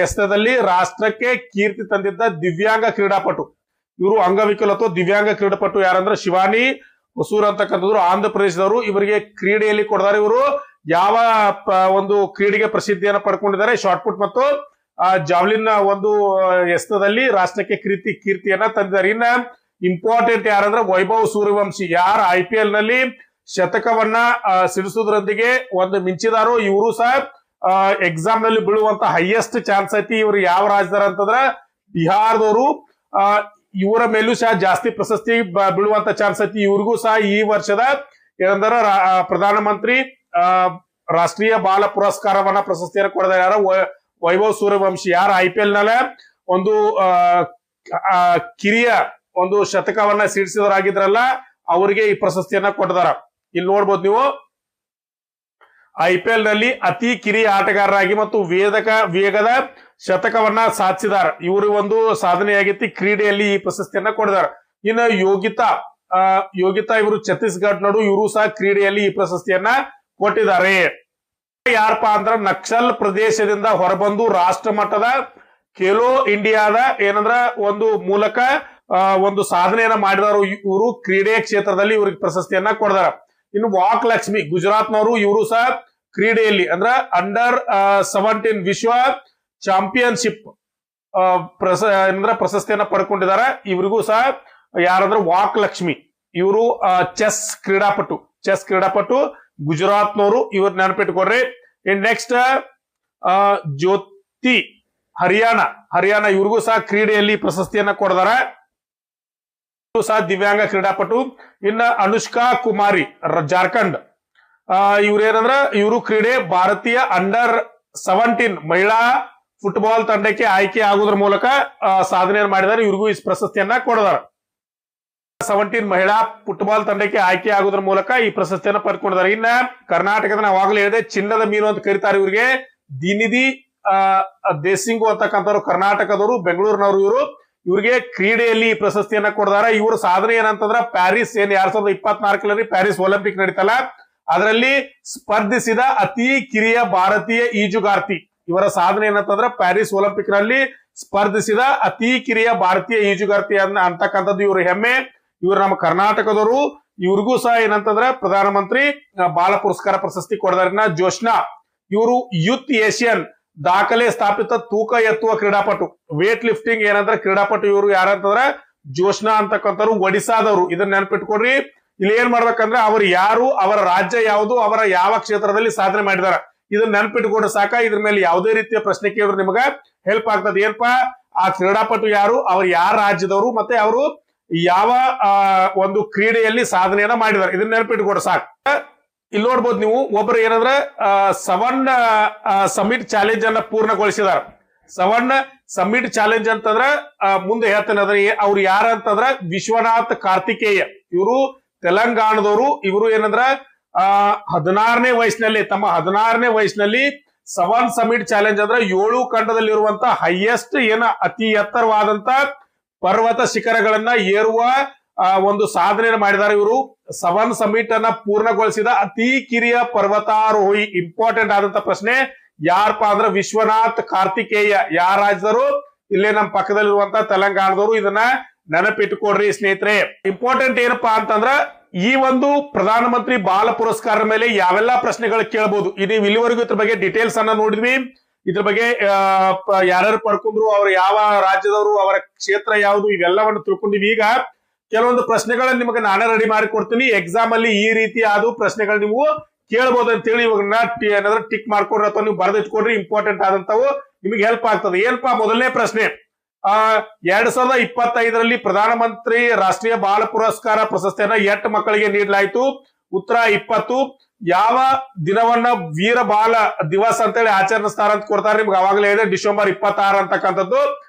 ಎಸೆತದಲ್ಲಿ ರಾಷ್ಟ್ರಕ್ಕೆ ಕೀರ್ತಿ ತಂದಿದ್ದ ದಿವ್ಯಾಂಗ ಕ್ರೀಡಾಪಟು. ಇವರು ಅಂಗವಿಕಲತ್ವ ದಿವ್ಯಾಂಗ ಕ್ರೀಡಾಪಟು ಯಾರಂದ್ರೆ ಶಿವಾನಿ ಹೊಸೂರ್ ಅಂತಕ್ಕಂಥದ್ರು ಆಂಧ್ರ ಪ್ರದೇಶದವರು. ಇವರಿಗೆ ಕ್ರೀಡೆಯಲ್ಲಿ ಕೊಡ್ತಾರೆ. ಇವರು ಯಾವ ಒಂದು ಕ್ರೀಡೆಗೆ ಪ್ರಸಿದ್ಧಿಯನ್ನು ಪಡ್ಕೊಂಡಿದ್ದಾರೆ? ಶಾರ್ಟ್ ಪುಟ್ ಮತ್ತು ಜಾವ್ಲಿನ್ ಒಂದು ಎಸೆತದಲ್ಲಿ ರಾಷ್ಟ್ರಕ್ಕೆ ಕೀರ್ತಿಯನ್ನ ತಂದಿದ್ದಾರೆ. ಇನ್ನ ಇಂಪಾರ್ಟೆಂಟ್ ಯಾರಂದ್ರೆ ವೈಭವ್ ಸೂರ್ಯವಂಶಿ, ಯಾರು IPL ನಲ್ಲಿ ಶತಕವನ್ನ ಸಿಡಿಸೋದ್ರೊಂದಿಗೆ ಒಂದು ಮಿಂಚಿದಾರೋ, ಇವರು ಸಹ ಎಕ್ಸಾಮ್ ನಲ್ಲಿ ಬೀಳುವಂತ ಹೈಯೆಸ್ಟ್ ಚಾನ್ಸ್ ಐತಿ. ಇವರು ಯಾವ ರಾಜ್ಯದಾರ ಅಂತಂದ್ರ ಬಿಹಾರದವರು. ಇವರ ಮೇಲೂ ಸಹ ಜಾಸ್ತಿ ಪ್ರಶಸ್ತಿ ಬೀಳುವಂತ ಚಾನ್ಸ್ ಐತಿ. ಇವ್ರಿಗೂ ಸಹ ಈ ವರ್ಷದ ಏನಂದ್ರ ಪ್ರಧಾನಮಂತ್ರಿ ರಾಷ್ಟ್ರೀಯ ಬಾಲ ಪುರಸ್ಕಾರವನ್ನ ಪ್ರಶಸ್ತಿಯನ್ನು ಕೊಡದ ಯಾರ ವೈಭವ್ ಸೂರ್ಯವಂಶಿ, ಯಾರು IPL ನ ಒಂದು ಕಿರಿಯ ಒಂದು ಶತಕವನ್ನ ಸಿಡಿಸಿದವರಾಗಿದ್ರಲ್ಲ, ಅವರಿಗೆ ಈ ಪ್ರಶಸ್ತಿಯನ್ನ ಕೊಟ್ಟಿದಾರ. ಇಲ್ಲಿ ನೋಡ್ಬೋದು ನೀವು, IPL ನಲ್ಲಿ ಅತಿ ಕಿರಿಯ ಆಟಗಾರರಾಗಿ ಮತ್ತು ವೇಗದ ಶತಕವನ್ನ ಸಾಧಿಸಿದಾರ. ಇವರು ಒಂದು ಸಾಧನೆಯಾಗಿತ್ತು. ಕ್ರೀಡೆಯಲ್ಲಿ ಈ ಪ್ರಶಸ್ತಿಯನ್ನ ಕೊಡಿದಾರ. ಇನ್ನು ಯೋಗಿತಾ ಇವರು ಛತ್ತೀಸ್ಗಢ ನಡು, ಇವರು ಸಹ ಕ್ರೀಡೆಯಲ್ಲಿ ಈ ಪ್ರಶಸ್ತಿಯನ್ನ ಕೊಟ್ಟಿದ್ದಾರೆ. ಯಾರಪ್ಪ ಅಂದ್ರ ನಕ್ಸಲ್ ಪ್ರದೇಶದಿಂದ ಹೊರಬಂದು ರಾಷ್ಟ್ರ ಮಟ್ಟದ ಖೇಲೋ ಇಂಡಿಯಾದ ಏನಂದ್ರ ಒಂದು ಮೂಲಕ ಒಂದು ಸಾಧನೆಯನ್ನ ಮಾಡಿದಾರು. ಇವರು ಕ್ರೀಡೆ ಕ್ಷೇತ್ರದಲ್ಲಿ ಇವ್ರಿಗೆ ಪ್ರಶಸ್ತಿಯನ್ನ ಕೊಡ್ದಾರ. ಇನ್ನು ವಾಕ್ ಲಕ್ಷ್ಮಿ ಗುಜರಾತ್ನವರು, ಇವರು ಸಹ ಕ್ರೀಡೆಯಲ್ಲಿ ಅಂದ್ರ ಅಂಡರ್ 17 ವಿಶ್ವ ಚಾಂಪಿಯನ್ಶಿಪ್ ಪ್ರಶಸ್ತಿಯನ್ನ ಪಡ್ಕೊಂಡಿದ್ದಾರೆ. ಇವರಿಗೂ ಸಹ ಯಾರಂದ್ರೆ ವಾಕ್ ಲಕ್ಷ್ಮಿ, ಇವರು ಚೆಸ್ ಕ್ರೀಡಾಪಟು ಗುಜರಾತ್ನವರು. ಇವ್ರ ನೆನಪಿಟ್ಕೊಡ್ರಿ. ನೆಕ್ಸ್ಟ್ ಜ್ಯೋತಿ ಹರಿಯಾಣ, ಇವ್ರಿಗೂ ಸಹ ಕ್ರೀಡೆಯಲ್ಲಿ ಪ್ರಶಸ್ತಿಯನ್ನ ಕೊಡ್ದಾರ. ಸಹ ದಿವ್ಯಾಂಗ ಕ್ರೀಡಾಪಟು. ಇನ್ನ ಅನುಷ್ಕಾ ಕುಮಾರಿ ಜಾರ್ಖಂಡ್, ಇವ್ರೇನಂದ್ರ ಇವರು ಕ್ರೀಡೆ ಭಾರತೀಯ ಅಂಡರ್ 17 ಮಹಿಳಾ ಫುಟ್ಬಾಲ್ ತಂಡಕ್ಕೆ ಆಯ್ಕೆ ಆಗುವುದರ ಮೂಲಕ ಸಾಧನೆಯನ್ನು ಮಾಡಿದ್ದಾರೆ. ಇವ್ರಿಗೂ ಈ ಪ್ರಶಸ್ತಿಯನ್ನ ಕೊಡದಾರ. 17 ಮಹಿಳಾ ಫುಟ್ಬಾಲ್ ತಂಡಕ್ಕೆ ಆಯ್ಕೆ ಆಗುವುದರ ಮೂಲಕ ಈ ಪ್ರಶಸ್ತಿಯನ್ನ ಪಡ್ಕೊಂಡಿದ್ದಾರೆ. ಇನ್ನ ಕರ್ನಾಟಕದ ನಾವಾಗಲೇ ಹೇಳಿದೆ ಚಿನ್ನದ ಮೀನು ಅಂತ ಕರೀತಾರೆ ಇವರಿಗೆ. ದಿನಿಧಿ ದೇಸಿಂಗು ಅಂತಕ್ಕಂಥವ್ರು ಕರ್ನಾಟಕದವರು, ಬೆಂಗಳೂರಿನವರು. ಇವ್ರಿಗೆ ಕ್ರೀಡೆಯಲ್ಲಿ ಈ ಪ್ರಶಸ್ತಿಯನ್ನ ಕೊಡ್ತಾರೆ. ಇವ್ರ ಸಾಧನೆ ಏನಂತಂದ್ರ ಪ್ಯಾರಿಸ್ 2024 ಪ್ಯಾರಿಸ್ ಒಲಿಂಪಿಕ್ ನಡೀತಲ್ಲ, ಅದರಲ್ಲಿ ಸ್ಪರ್ಧಿಸಿದ ಅತಿ ಕಿರಿಯ ಭಾರತೀಯ ಈಜುಗಾರ್ತಿ. ಇವರ ಸಾಧನೆ ಏನಂತಂದ್ರ ಪ್ಯಾರಿಸ್ ಒಲಿಂಪಿಕ್ ನಲ್ಲಿ ಸ್ಪರ್ಧಿಸಿದ ಅತಿ ಕಿರಿಯ ಭಾರತೀಯ ಈಜುಗಾರ್ತಿ ಅಂತಕ್ಕಂಥದ್ದು ಇವ್ರ ಹೆಮ್ಮೆ. ಇವರು ನಮ್ಮ ಕರ್ನಾಟಕದವರು. ಇವ್ರಿಗೂ ಸಹ ಏನಂತಂದ್ರ ಪ್ರಧಾನಮಂತ್ರಿ ಬಾಲ ಪುರಸ್ಕಾರ ಪ್ರಶಸ್ತಿ ಕೊಡ್ದಾರ. ಜೋಶ್ನಾ, ಇವರು ಯೂತ್ ಏಷಿಯನ್ ದಾಖಲೆ ಸ್ಥಾಪಿತ ತೂಕ ಎತ್ತುವ ಕ್ರೀಡಾಪಟು, ವೇಟ್ ಲಿಫ್ಟಿಂಗ್ ಏನಂದ್ರೆ ಕ್ರೀಡಾಪಟು. ಇವರು ಯಾರಂತಂದ್ರ ಜೋಶ್ನಾ ಅಂತಕ್ಕಂಥವ್ರು ಒಡಿಸಾದವರು. ಇದನ್ನ ನೆನಪಿಟ್ಕೊಡ್ರಿ. ಇಲ್ಲಿ ಏನ್ ಮಾಡ್ಬೇಕಂದ್ರೆ ಅವ್ರು ಯಾರು, ಅವರ ರಾಜ್ಯ ಯಾವುದು, ಅವರ ಯಾವ ಕ್ಷೇತ್ರದಲ್ಲಿ ಸಾಧನೆ ಮಾಡಿದಾರ, ಇದನ್ನ ನೆನಪಿಟ್ಕೊಂಡ್ರೆ ಸಾಕ. ಇದ್ರ ಮೇಲೆ ಯಾವುದೇ ರೀತಿಯ ಪ್ರಶ್ನೆ ಕೇಳಿದ್ರು ನಿಮ್ಗ ಹೆಲ್ಪ್ ಆಗ್ತದೆ. ಏನಪ್ಪಾ ಆ ಕ್ರೀಡಾಪಟು ಯಾರು, ಅವ್ರು ಯಾರ ರಾಜ್ಯದವರು, ಮತ್ತೆ ಅವರು ಯಾವ ಒಂದು ಕ್ರೀಡೆಯಲ್ಲಿ ಸಾಧನೆಯನ್ನ ಮಾಡಿದಾರೆ, ಇದನ್ನ ನೆನಪಿಟ್ಕೊಂಡ್ರೆ ಸಾಕು. ಇಲ್ಲಿ ನೋಡ್ಬೋದು ನೀವು, ಒಬ್ರು ಏನಂದ್ರೆ 7 ಸಮಿಟ್ ಚಾಲೆಂಜ್ ಅನ್ನ ಪೂರ್ಣಗೊಳಿಸಿದಾರ. 7 ಸಮಿಟ್ ಚಾಲೆಂಜ್ ಅಂತಂದ್ರ ಮುಂದೆ ಹೇಳ್ತೇನೆ ಅದ್ರ ಅವ್ರು ಯಾರಂತಂದ್ರ ವಿಶ್ವನಾಥ್ ಕಾರ್ತಿಕೇಯ, ಇವರು ತೆಲಂಗಾಣದವರು. ಇವರು ಏನಂದ್ರ 16ನೇ ವಯಸ್ಸಿನಲ್ಲಿ, ತಮ್ಮ 16ನೇ ವಯಸ್ಸಿನಲ್ಲಿ 7 ಸಮಿಟ್ ಚಾಲೆಂಜ್ ಅಂದ್ರೆ 7 ಖಂಡದಲ್ಲಿರುವಂತ ಹೈಯೆಸ್ಟ್ ಅತಿ ಎತ್ತರವಾದಂತ ಪರ್ವತ ಶಿಖರಗಳನ್ನ ಏರುವ ಒಂದು ಸಾಧನೆಯನ್ನು ಮಾಡಿದ್ದಾರೆ. ಇವರು 7 ಸಮಿಟ್ ಅನ್ನ ಪೂರ್ಣಗೊಳಿಸಿದ ಅತಿ ಕಿರಿಯ ಪರ್ವತಾರೋಹಿ. ಇಂಪಾರ್ಟೆಂಟ್ ಆದಂತ ಪ್ರಶ್ನೆ, ಯಾರಪ್ಪ ಅಂದ್ರೆ ವಿಶ್ವನಾಥ್ ಕಾರ್ತಿಕೇಯ. ಯಾರ ರಾಜ್ಯದವರು? ಇಲ್ಲೇ ನಮ್ಮ ಪಕ್ಕದಲ್ಲಿರುವಂತ ತೆಲಂಗಾಣದವರು. ಇದನ್ನ ನೆನಪಿಟ್ಟುಕೊಡ್ರಿ ಸ್ನೇಹಿತರೆ. ಇಂಪಾರ್ಟೆಂಟ್ ಏನಪ್ಪಾ ಅಂತಂದ್ರ ಈ ಒಂದು ಪ್ರಧಾನಮಂತ್ರಿ ಬಾಲ ಪುರಸ್ಕಾರ ಮೇಲೆ ಯಾವೆಲ್ಲಾ ಪ್ರಶ್ನೆಗಳು ಕೇಳಬಹುದು. ನೀವು ಇಲ್ಲಿವರೆಗೂ ಇದ್ರ ಬಗ್ಗೆ ಡೀಟೇಲ್ಸ್ ಅನ್ನ ನೋಡಿದ್ವಿ. ಇದ್ರ ಬಗ್ಗೆ ಯಾರ್ಯಾರು ಪಡ್ಕೊಂಡ್ರು, ಅವ್ರು ಯಾವ ರಾಜ್ಯದವರು, ಅವರ ಕ್ಷೇತ್ರ ಯಾವುದು, ಇವೆಲ್ಲವನ್ನು ತಿಳ್ಕೊಂಡಿವಿ. ಈಗ ಕೆಲವೊಂದು ಪ್ರಶ್ನೆಗಳನ್ನ ನಿಮಗೆ ನಾನೇ ರೆಡಿ ಮಾಡಿ ಕೊಡ್ತೀನಿ. ಎಕ್ಸಾಮ್ ಅಲ್ಲಿ ಈ ರೀತಿ ಆದ ಪ್ರಶ್ನೆಗಳು ನೀವು ಕೇಳಬಹುದು ಅಂತೇಳಿ ಇವಾಗ ಏನಾದ್ರೂ ಟಿಕ್ ಮಾಡ್ಕೊಡ್ರಿ ಅಥವಾ ನೀವು ಬರೆದಿಟ್ಕೊಡ್ರಿ. ಇಂಪಾರ್ಟೆಂಟ್ ಆದಂತವು ನಿಮಗೆ ಹೆಲ್ಪ್ ಆಗ್ತದೆ. ಏನಪ್ಪಾ ಮೊದಲನೇ ಪ್ರಶ್ನೆ, 2025ರಲ್ಲಿ ಪ್ರಧಾನಮಂತ್ರಿ ರಾಷ್ಟ್ರೀಯ ಬಾಲ ಪುರಸ್ಕಾರ ಪ್ರಶಸ್ತಿಯನ್ನ 8 ಮಕ್ಕಳಿಗೆ ನೀಡಲಾಯಿತು? ಉತ್ತರ 20. ಯಾವ ದಿನವನ್ನ ವೀರ ಬಾಲ ದಿವಸ್ ಅಂತೇಳಿ ಆಚರಿಸ್ತಾರ ಅಂತ ಕೊಡ್ತಾರೆ. ನಿಮ್ಗೆ ಅವಾಗಲೇ ಇದೆ ಡಿಸೆಂಬರ್ 26 ಅಂತಕ್ಕಂಥದ್ದು.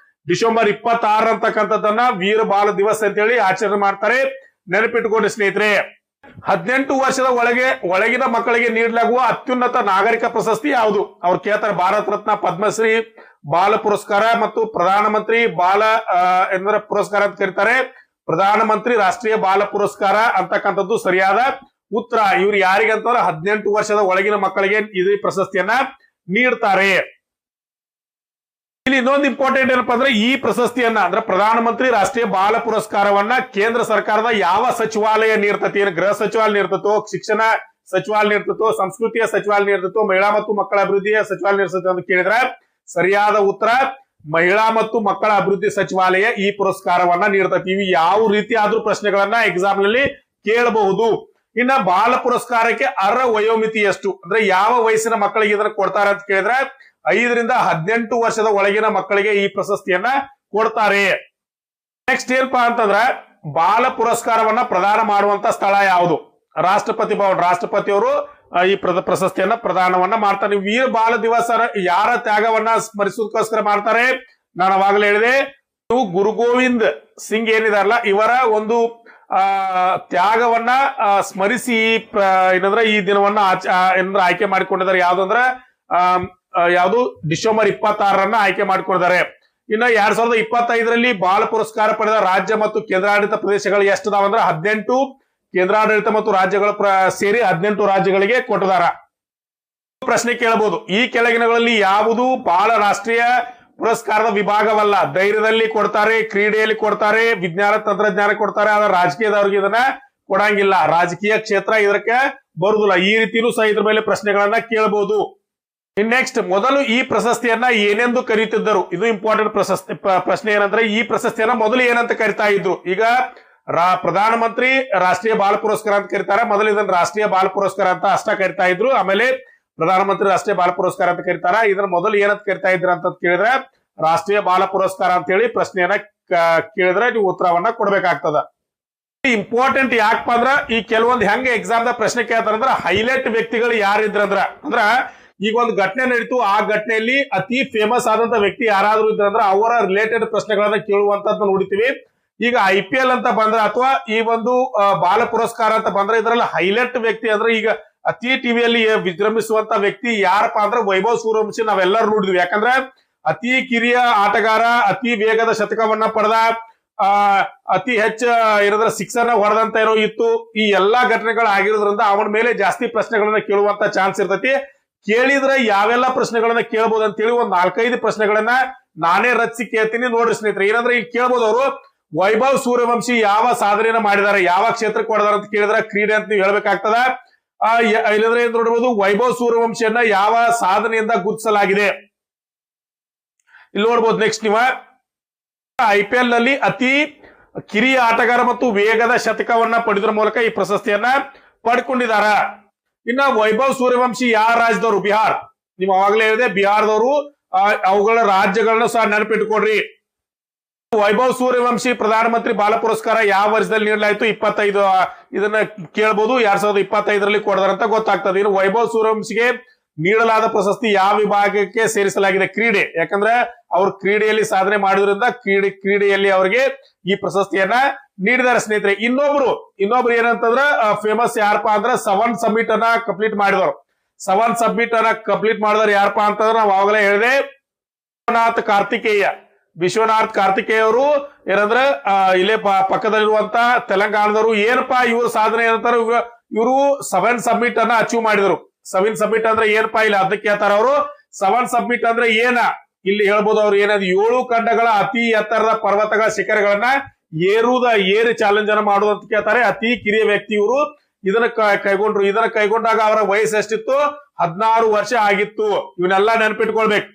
ಡಿಸೆಂಬರ್ 26 ಅಂತಕ್ಕಂಥದ್ದನ್ನ ವೀರ ಬಾಲ ದಿವಸ್ ಅಂತೇಳಿ ಆಚರಣೆ ಮಾಡ್ತಾರೆ. ನೆನಪಿಟ್ಟುಕೊಳ್ಳಿ ಸ್ನೇಹಿತರೆ. 18 ವರ್ಷದ ಒಳಗಿನ ಮಕ್ಕಳಿಗೆ ನೀಡಲಾಗುವ ಅತ್ಯುನ್ನತ ನಾಗರಿಕ ಪ್ರಶಸ್ತಿ ಯಾವುದು? ಅವ್ರು ಕೇಳ್ತಾರೆ. ಭಾರತ ರತ್ನ, ಪದ್ಮಶ್ರೀ, ಬಾಲ ಪುರಸ್ಕಾರ ಮತ್ತು ಪ್ರಧಾನಮಂತ್ರಿ ಬಾಲ ಪುರಸ್ಕಾರ ಅಂತ ಕರೀತಾರೆ. ಪ್ರಧಾನಮಂತ್ರಿ ರಾಷ್ಟ್ರೀಯ ಬಾಲ ಪುರಸ್ಕಾರ ಅಂತಕ್ಕಂಥದ್ದು ಸರಿಯಾದ ಉತ್ತರ. ಇವ್ರು ಯಾರಿಗಂತಂದ್ರೆ 18 ವರ್ಷದ ಒಳಗಿನ ಮಕ್ಕಳಿಗೆ ಈ ಪ್ರಶಸ್ತಿಯನ್ನ ನೀಡ್ತಾರೆ. ಇಲ್ಲಿ ಇನ್ನೊಂದು ಇಂಪಾರ್ಟೆಂಟ್ ಏನಪ್ಪಾ ಅಂದ್ರೆ, ಈ ಪ್ರಶಸ್ತಿಯನ್ನ ಅಂದ್ರೆ ಪ್ರಧಾನಮಂತ್ರಿ ರಾಷ್ಟ್ರೀಯ ಬಾಲ ಪುರಸ್ಕಾರವನ್ನ ಕೇಂದ್ರ ಸರ್ಕಾರದ ಯಾವ ಸಚಿವಾಲಯ ನೀಡ್ತತಿ? ಗೃಹ ಸಚಿವಾಲಯ ನೀಡ್ತತೋ, ಶಿಕ್ಷಣ ಸಚಿವಾಲಯ ನೀಡ್ತತೋ, ಸಂಸ್ಕೃತಿಯ ಸಚಿವಾಲಯ ನೀಡ್ತತೋ, ಮಹಿಳಾ ಮತ್ತು ಮಕ್ಕಳ ಅಭಿವೃದ್ಧಿಯ ಸಚಿವಾಲಯ ನೀಡ್ತತೋ ಅಂತ ಕೇಳಿದ್ರೆ ಸರಿಯಾದ ಉತ್ತರ ಮಹಿಳಾ ಮತ್ತು ಮಕ್ಕಳ ಅಭಿವೃದ್ಧಿ ಸಚಿವಾಲಯ ಈ ಪುರಸ್ಕಾರವನ್ನ ನೀಡ್ತತಿ. ಇವು ಯಾವ ರೀತಿ ಆದ್ರೂ ಪ್ರಶ್ನೆಗಳನ್ನ ಎಕ್ಸಾಮ್ ನಲ್ಲಿ ಕೇಳಬಹುದು. ಇನ್ನ ಬಾಲ ಪುರಸ್ಕಾರಕ್ಕೆ ಅರ್ಹ ವಯೋಮಿತಿ ಎಷ್ಟು ಅಂದ್ರೆ ಯಾವ ವಯಸ್ಸಿನ ಮಕ್ಕಳಿಗೆ ಇದನ್ನ ಕೊಡ್ತಾರೆ ಅಂತ ಕೇಳಿದ್ರೆ 5 ರಿಂದ 18 ವರ್ಷದ ಒಳಗಿನ ಮಕ್ಕಳಿಗೆ ಈ ಪ್ರಶಸ್ತಿಯನ್ನ ಕೊಡ್ತಾರೆ. ನೆಕ್ಸ್ಟ್ ಏನಪ್ಪಾ ಅಂತಂದ್ರೆ, ಬಾಲ ಪುರಸ್ಕಾರವನ್ನ ಪ್ರದಾನ ಮಾಡುವಂತ ಸ್ಥಳ ಯಾವುದು? ರಾಷ್ಟ್ರಪತಿ ಭವನ. ರಾಷ್ಟ್ರಪತಿಯವರು ಈ ಪ್ರಶಸ್ತಿಯನ್ನ ಪ್ರದಾನವನ್ನ ಮಾಡ್ತಾರೆ. ವೀರ ಬಾಲ ದಿವಸ ಯಾರ ತ್ಯಾಗವನ್ನ ಸ್ಮರಿಸೋದಕ್ಕೋಸ್ಕರ ಮಾಡ್ತಾರೆ? ನಾನು ಅವಾಗಲೇ ಹೇಳಿದೆ, ಗುರು ಗೋವಿಂದ್ ಸಿಂಗ್ ಏನಿದಾರಲ್ಲ ಇವರ ಒಂದು ತ್ಯಾಗವನ್ನ ಸ್ಮರಿಸಿ ಏನಂದ್ರೆ ಈ ದಿನವನ್ನ ಏನಂದ್ರೆ ಆಯ್ಕೆ ಮಾಡಿಕೊಂಡಿದ್ದಾರೆ. ಯಾವ್ದಂದ್ರೆ ಯಾವುದು ಡಿಸೆಂಬರ್ 26 ಆಯ್ಕೆ ಮಾಡಿಕೊಂಡಿದ್ದಾರೆ. ಇನ್ನ 2025 ಬಾಲ ಪುರಸ್ಕಾರ ಪಡೆದ ರಾಜ್ಯ ಮತ್ತು ಕೇಂದ್ರಾಡಳಿತ ಪ್ರದೇಶಗಳು ಎಷ್ಟಿದಾವ ಅಂದ್ರೆ 18 ಕೇಂದ್ರಾಡಳಿತ ಮತ್ತು ರಾಜ್ಯಗಳ ಸೇರಿ 18 ರಾಜ್ಯಗಳಿಗೆ ಕೊಟ್ಟಿದಾರ. ಪ್ರಶ್ನೆ ಕೇಳಬಹುದು, ಈ ಕೆಳಗಿನಗಳಲ್ಲಿ ಯಾವುದು ಬಾಲ ರಾಷ್ಟ್ರೀಯ ಪುರಸ್ಕಾರದ ವಿಭಾಗವಲ್ಲ? ಧೈರ್ಯದಲ್ಲಿ ಕೊಡ್ತಾರೆ, ಕ್ರೀಡೆಯಲ್ಲಿ ಕೊಡ್ತಾರೆ, ವಿಜ್ಞಾನ ತಂತ್ರಜ್ಞಾನ ಕೊಡ್ತಾರೆ, ಆದ್ರೆ ರಾಜಕೀಯದವ್ರಿಗೆ ಇದನ್ನ ಕೊಡಂಗಿಲ್ಲ. ರಾಜಕೀಯ ಕ್ಷೇತ್ರ ಇದಕ್ಕೆ ಬರುದಿಲ್ಲ. ಈ ರೀತಿಯೂ ಸಹ ಇದ್ರ ಮೇಲೆ ಪ್ರಶ್ನೆಗಳನ್ನ ಕೇಳಬಹುದು. ನೆಕ್ಸ್ಟ್, ಮೊದಲು ಈ ಪ್ರಶಸ್ತಿಯನ್ನ ಏನೆಂದು ಕರೀತಿದ್ದರು? ಇದು ಇಂಪಾರ್ಟೆಂಟ್ ಪ್ರಶ್ನೆ. ಏನಂದ್ರೆ, ಈ ಪ್ರಶಸ್ತಿಯನ್ನ ಮೊದಲು ಏನಂತ ಕರಿತಾ ಇದ್ರು? ಈಗ ಪ್ರಧಾನಮಂತ್ರಿ ರಾಷ್ಟ್ರೀಯ ಬಾಲ ಪುರಸ್ಕಾರ ಅಂತ ಕರೀತಾರೆ. ಮೊದಲು ಇದನ್ನ ರಾಷ್ಟ್ರೀಯ ಬಾಲ ಪುರಸ್ಕಾರ ಅಂತ ಅಷ್ಟ ಕರಿತಾ ಇದ್ರು. ಆಮೇಲೆ ಪ್ರಧಾನಮಂತ್ರಿ ರಾಷ್ಟ್ರೀಯ ಬಾಲ ಪುರಸ್ಕಾರ ಅಂತ ಕರೀತಾರ. ಇದನ್ನ ಮೊದಲು ಏನಂತ ಕರಿತಾ ಇದ್ರ ಅಂತ ಕೇಳಿದ್ರೆ ರಾಷ್ಟ್ರೀಯ ಬಾಲ ಪುರಸ್ಕಾರ ಅಂತ ಹೇಳಿ ಪ್ರಶ್ನೆಯನ್ನ ಕೇಳಿದ್ರೆ ನೀವು ಉತ್ತರವನ್ನ ಕೊಡ್ಬೇಕಾಗ್ತದ. ಇಂಪಾರ್ಟೆಂಟ್ ಯಾಕಪ್ಪ ಅಂದ್ರ, ಈ ಕೆಲವೊಂದು ಹೆಂಗೆ ಎಕ್ಸಾಮ್ ದ ಪ್ರಶ್ನೆ ಕೇಳ್ತಾರಂದ್ರ ಹೈಲೈಟ್ ವ್ಯಕ್ತಿಗಳು ಯಾರಿದ್ರಂದ್ರ, ಅಂದ್ರ ಈಗ ಒಂದು ಘಟನೆ ನಡೀತು, ಆ ಘಟನೆಯಲ್ಲಿ ಅತಿ ಫೇಮಸ್ ಆದಂತ ವ್ಯಕ್ತಿ ಯಾರಾದ್ರೂ ಇದ್ರಂದ್ರ ಅವರ ರಿಲೇಟೆಡ್ ಪ್ರಶ್ನೆಗಳನ್ನ ಕೇಳುವಂತದ್ದು ನೋಡ್ತೀವಿ. ಈಗ IPL ಅಂತ ಬಂದ್ರೆ ಅಥವಾ ಈ ಒಂದು ಬಾಲ ಪುರಸ್ಕಾರ ಅಂತ ಬಂದ್ರೆ ಇದರಲ್ಲಿ ಹೈಲೈಟ್ ವ್ಯಕ್ತಿ ಅಂದ್ರೆ ಈಗ ಅತಿ ಟಿವಿಯಲ್ಲಿ ವಿಜೃಂಭಿಸುವಂತ ವ್ಯಕ್ತಿ ಯಾರಪ್ಪ ಅಂದ್ರೆ ವೈಭವ್ ಸೂರ್ಯವಂಶಿ ನಾವೆಲ್ಲರೂ ನೋಡಿದ್ವಿ. ಯಾಕಂದ್ರೆ ಅತಿ ಕಿರಿಯ ಆಟಗಾರ, ಅತಿ ವೇಗದ ಶತಕವನ್ನ ಪಡೆದ, ಅತಿ ಹೆಚ್ಚು ಏನಾದ್ರೆ ಸಿಕ್ಸರ್ ಹೊಡೆದಂತ ಏನೋ ಇತ್ತು. ಈ ಎಲ್ಲಾ ಘಟನೆಗಳು ಆಗಿರೋದ್ರಿಂದ ಅವನ ಮೇಲೆ ಜಾಸ್ತಿ ಪ್ರಶ್ನೆಗಳನ್ನ ಕೇಳುವಂತ ಚಾನ್ಸ್ ಇರ್ತೈತಿ. ಕೇಳಿದ್ರೆ ಯಾವೆಲ್ಲ ಪ್ರಶ್ನೆಗಳನ್ನ ಕೇಳಬಹುದು ಅಂತೇಳಿ ಒಂದ್ 4-5 ಪ್ರಶ್ನೆಗಳನ್ನ ನಾನೇ ರಚಿಸಿ ಕೇಳ್ತೀನಿ. ನೋಡ್ರಿ ಸ್ನೇಹಿತರೆ, ಏನಂದ್ರೆ ಈಗ ಕೇಳ್ಬೋದು ಅವರು ವೈಭವ್ ಸೂರ್ಯವಂಶಿ ಯಾವ ಸಾಧನೆಯನ್ನ ಮಾಡಿದಾರೆ, ಯಾವ ಕ್ಷೇತ್ರಕ್ಕೆ ಹೊಡೆದಾರ ಅಂತ ಕೇಳಿದ್ರೆ ಕ್ರೀಡೆ ಅಂತ ನೀವು ಹೇಳ್ಬೇಕಾಗ್ತದ. ಇಲ್ಲಂದ್ರೆ ಏನ್ ನೋಡ್ಬೋದು, ವೈಭವ್ ಸೂರ್ಯವಂಶಿಯನ್ನ ಯಾವ ಸಾಧನೆಯಿಂದ ಗುರುತಿಸಲಾಗಿದೆ ಇಲ್ಲಿ ನೋಡ್ಬೋದು. ನೆಕ್ಸ್ಟ್ ನೀವು IPL ನಲ್ಲಿ ಅತಿ ಕಿರಿಯ ಆಟಗಾರ ಮತ್ತು ವೇಗದ ಶತಕವನ್ನ ಪಡೆದ್ರ ಮೂಲಕ ಈ ಪ್ರಶಸ್ತಿಯನ್ನ ಪಡ್ಕೊಂಡಿದಾರ. ಇನ್ನ ವೈಭವ್ ಸೂರ್ಯವಂಶಿ ಯಾವ ರಾಜ್ಯದವರು? ಬಿಹಾರ್. ನೀವು ಅವಾಗಲೇ ಹೇಳಿದೆ ಬಿಹಾರದವರು. ಅವುಗಳ ರಾಜ್ಯಗಳನ್ನ ಸಹ ನೆನಪಿಟ್ಕೊಡ್ರಿ. ವೈಭವ್ ಸೂರ್ಯವಂಶಿ ಪ್ರಧಾನಮಂತ್ರಿ ಬಾಲ ಪುರಸ್ಕಾರ ಯಾವ ವರ್ಷದಲ್ಲಿ ನೀಡಲಾಯಿತು? 25. ಇದನ್ನ ಕೇಳಬಹುದು. 2025 ಕೊಡದಾರಂತ ಗೊತ್ತಾಗ್ತದೆ. ಇನ್ನು ವೈಭವ್ ಸೂರ್ಯವಂಶಿಗೆ ನೀಡಲಾದ ಪ್ರಶಸ್ತಿ ಯಾವ ವಿಭಾಗಕ್ಕೆ ಸೇರಿಸಲಾಗಿದೆ? ಕ್ರೀಡೆ. ಯಾಕಂದ್ರೆ ಅವ್ರು ಕ್ರೀಡೆಯಲ್ಲಿ ಸಾಧನೆ ಮಾಡಿದ್ರಿಂದ ಕ್ರೀಡೆಯಲ್ಲಿ ಅವರಿಗೆ ಈ ಪ್ರಶಸ್ತಿಯನ್ನ ನೀಡಿದ್ದಾರೆ ಸ್ನೇಹಿತರೆ. ಇನ್ನೊಬ್ರು ಏನಂತಂದ್ರ ಫೇಮಸ್ ಯಾರಪ್ಪ ಅಂದ್ರೆ 7 ಸಬ್ಮಿಟ್ ಅನ್ನ ಕಂಪ್ಲೀಟ್ ಮಾಡಿದವರು. 7 ಸಬ್ಮಿಟ್ ಅನ್ನ ಕಂಪ್ಲೀಟ್ ಮಾಡಿದವರು ಯಾರಪ್ಪ ಅಂತಂದ್ರೆ ನಾವು ಆವಾಗಲೇ ಹೇಳಿದೆ, ವಿಶ್ವನಾಥ್ ಕಾರ್ತಿಕೇಯ ಅವರು ಏನಂದ್ರೆ ಇಲ್ಲೇ ಪಕ್ಕದಲ್ಲಿರುವಂತ ತೆಲಂಗಾಣದವರು. ಏನಪ್ಪಾ ಇವ್ರ ಸಾಧನೆ ಏನಂತಾರ, ಇವರು 7 ಸಬ್ಮಿಟ್ ಅನ್ನ ಅಚೀವ್ ಮಾಡಿದ್ರು. 7 ಸಬ್ಮಿಟ್ ಅಂದ್ರೆ ಏನಪ್ಪಾ ಇಲ್ಲಿ ಅದಕ್ಕೆ ಕೇಳ್ತಾರ ಅವರು. 7 ಸಬ್ಮಿಟ್ ಅಂದ್ರೆ ಏನ ಇಲ್ಲಿ ಹೇಳ್ಬೋದು. ಅವ್ರು ಏನದು 7 ಖಂಡಗಳ ಅತಿ ಎತ್ತರದ ಪರ್ವತಗಳ ಶಿಖರಗಳನ್ನ ಏರಿ ಚಾಲೆಂಜ್ ಅನ್ನ ಮಾಡುವಂತ ಕೇಳ್ತಾರೆ. ಅತಿ ಕಿರಿಯ ವ್ಯಕ್ತಿ ಇವರು ಇದನ್ನ ಕೈಗೊಂಡ್ರು. ಇದನ್ನ ಕೈಗೊಂಡಾಗ ಅವರ ವಯಸ್ಸು ಎಷ್ಟಿತ್ತು? 16 ವರ್ಷ ಆಗಿತ್ತು. ಇವನ್ನೆಲ್ಲ ನೆನಪಿಟ್ಕೊಳ್ಬೇಕು.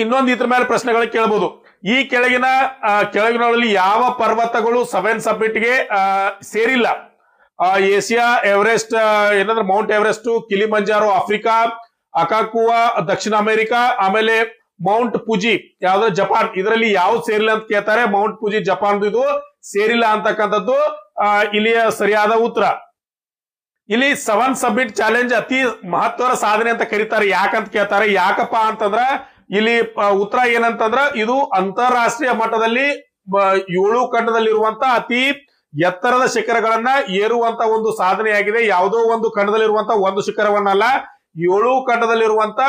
ಇನ್ನೊಂದು ಇದ್ರ ಮೇಲೆ ಪ್ರಶ್ನೆಗಳು ಕೇಳಬಹುದು. ಈ ಕೆಳಗಿನಲ್ಲಿ ಯಾವ ಪರ್ವತಗಳು 7 ಸಬ್ಮಿಟ್ಗೆ ಸೇರಿಲ್ಲ? ಏಷ್ಯಾ, ಎವರೆಸ್ಟ್ ಏನಂದ್ರೆ ಮೌಂಟ್ ಎವರೆಸ್ಟ್, ಕಿಲಿಮಂಜಾರೋ ಆಫ್ರಿಕಾ, ಅಕಾಕುವಾ ದಕ್ಷಿಣ ಅಮೆರಿಕಾ, ಆಮೇಲೆ ಮೌಂಟ್ ಫುಜಿ ಯಾವ್ದು ಜಪಾನ್. ಇದರಲ್ಲಿ ಯಾವ್ದು ಸೇರಿಲ್ಲ ಅಂತ ಕೇಳ್ತಾರೆ. ಮೌಂಟ್ ಫುಜಿ ಜಪಾನ್ ಇದು ಸೇರಿಲ್ಲ ಅಂತಕ್ಕಂಥದ್ದು ಇಲ್ಲಿಯ ಸರಿಯಾದ ಉತ್ತರ. ಇಲ್ಲಿ 7 ಸಬ್ಮಿಟ್ ಚಾಲೆಂಜ್ ಅತಿ ಮಹತ್ವದ ಸಾಧನೆ ಅಂತ ಕರೀತಾರೆ. ಯಾಕಂತ ಕೇಳ್ತಾರೆ, ಯಾಕಪ್ಪ ಅಂತಂದ್ರ ಇಲ್ಲಿ ಉತ್ತರ ಏನಂತಂದ್ರ ಇದು ಅಂತಾರಾಷ್ಟ್ರೀಯ ಮಟ್ಟದಲ್ಲಿ 7 ಖಂಡದಲ್ಲಿರುವಂತ ಅತಿ ಎತ್ತರದ ಶಿಖರಗಳನ್ನ ಏರುವಂತ ಒಂದು ಸಾಧನೆಯಾಗಿದೆ. ಯಾವುದೋ ಒಂದು ಖಂಡದಲ್ಲಿರುವಂತ ಒಂದು ಶಿಖರವನ್ನಲ್ಲ, 7 ಖಂಡದಲ್ಲಿರುವಂತ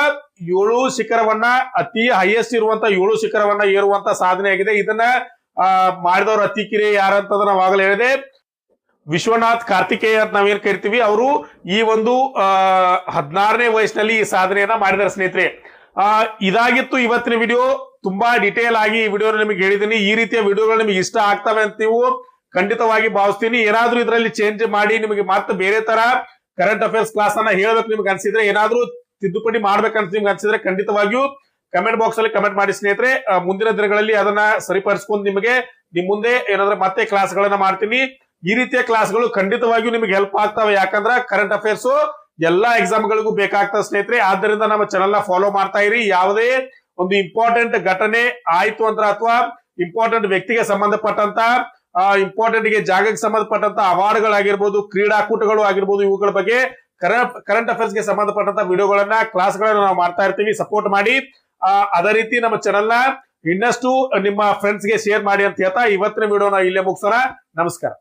7 ಶಿಖರವನ್ನ, ಅತಿ ಹೈಯೆಸ್ಟ್ ಇರುವಂತ 7 ಶಿಖರವನ್ನ ಏರುವಂತ ಸಾಧನೆಯಾಗಿದೆ. ಇದನ್ನ ಮಾಡಿದವರು ಅತಿ ಕಿರಿಯ ಯಾರಂತಂದ್ರೆ ನಾವಾಗಲೇ ಹೇಳಿದೆ, ವಿಶ್ವನಾಥ್ ಕಾರ್ತಿಕೇಯ ಅಂತ ನಾವೇನ್ ಕರಿತೀವಿ. ಅವರು ಈ ಒಂದು 16ನೇ ವಯಸ್ಸಿನಲ್ಲಿ ಈ ಸಾಧನೆಯನ್ನ ಮಾಡಿದಾರೆ ಸ್ನೇಹಿತರೆ. ಇದಾಗಿತ್ತು ಇವತ್ತಿನ ವಿಡಿಯೋ. ತುಂಬಾ ಡಿಟೇಲ್ ಆಗಿ ಈ ವಿಡಿಯೋ ನಿಮಗೆ ಹೇಳಿದೀನಿ. ಈ ರೀತಿಯ ವಿಡಿಯೋಗಳು ನಿಮಗೆ ಇಷ್ಟ ಆಗ್ತವೆ ಅಂತ ನೀವು ಖಂಡಿತವಾಗಿ ಭಾವಿಸ್ತೀನಿ. ಏನಾದ್ರೂ ಇದರಲ್ಲಿ ಚೇಂಜ್ ಮಾಡಿ ನಿಮಗೆ ಮತ್ತೆ ಬೇರೆ ತರ ಕರೆಂಟ್ ಅಫೇರ್ಸ್ ಕ್ಲಾಸ್ ಅನ್ನ ಹೇಳ್ಬೇಕು ನಿಮ್ಗೆ ಅನ್ಸಿದ್ರೆ, ಏನಾದ್ರೂ ತಿದ್ದುಪಡಿ ಮಾಡ್ಬೇಕಂತ ನಿಮ್ಗೆ ಅನ್ಸಿದ್ರೆ ಖಂಡಿತವಾಗಿಯೂ ಕಮೆಂಟ್ ಬಾಕ್ಸ್ ಅಲ್ಲಿ ಕಮೆಂಟ್ ಮಾಡಿ ಸ್ನೇಹಿತರೆ. ಮುಂದಿನ ದಿನಗಳಲ್ಲಿ ಅದನ್ನ ಸರಿಪಡಿಸ್ಕೊಂಡು ನಿಮ್ ಮುಂದೆ ಏನಾದ್ರೆ ಮತ್ತೆ ಕ್ಲಾಸ್ ಗಳನ್ನ ಮಾಡ್ತೀನಿ. ಈ ರೀತಿಯ ಕ್ಲಾಸ್ಗಳು ಖಂಡಿತವಾಗಿಯೂ ನಿಮಗೆ ಹೆಲ್ಪ್ ಆಗ್ತವೆ. ಯಾಕಂದ್ರೆ ಕರೆಂಟ್ ಅಫೇರ್ಸ್ ಎಲ್ಲಾ ಎಕ್ಸಾಮ್ ಗಳಿಗೂ ಬೇಕಾಗ್ತದೆ ಸ್ನೇಹಿತರೆ. ಆದ್ದರಿಂದ ನಮ್ಮ ಚಾನೆಲ್ ನ ಫಾಲೋ ಮಾಡ್ತಾ ಇರಿ. ಯಾವುದೇ ಒಂದು ಇಂಪಾರ್ಟೆಂಟ್ ಘಟನೆ ಆಯ್ತು ಅಂತ ಅಥವಾ ಇಂಪಾರ್ಟೆಂಟ್ ವ್ಯಕ್ತಿಗೆ ಸಂಬಂಧಪಟ್ಟಂತ ಇಂಪಾರ್ಟೆಂಟ್ ಗೆ ಜಾಗಕ್ಕೆ ಸಂಬಂಧಪಟ್ಟಂತ ಅವಾರ್ಡ್ಗಳಾಗಿರ್ಬೋದು, ಕ್ರೀಡಾಕೂಟಗಳು ಆಗಿರ್ಬೋದು, ಇವುಗಳ ಬಗ್ಗೆ ಕರೆಂಟ್ ಅಫೇರ್ಸ್ ಗೆ ಸಂಬಂಧಪಟ್ಟಂತ ವಿಡಿಯೋಗಳನ್ನ ಕ್ಲಾಸ್ ಗಳನ್ನ ನಾವು ಮಾಡ್ತಾ ಇರ್ತೀವಿ. ಸಪೋರ್ಟ್ ಮಾಡಿ. ಅದೇ ರೀತಿ ನಮ್ಮ ಚಾನೆಲ್ ನ ಇನ್ನಷ್ಟು ನಿಮ್ಮ ಫ್ರೆಂಡ್ಸ್ ಗೆ ಶೇರ್ ಮಾಡಿ ಅಂತ ಹೇಳ್ತಾ ಇವತ್ತಿನ ವಿಡಿಯೋನ ಇಲ್ಲೇ ಮುಗಿಸೋಣ. ನಮಸ್ಕಾರ.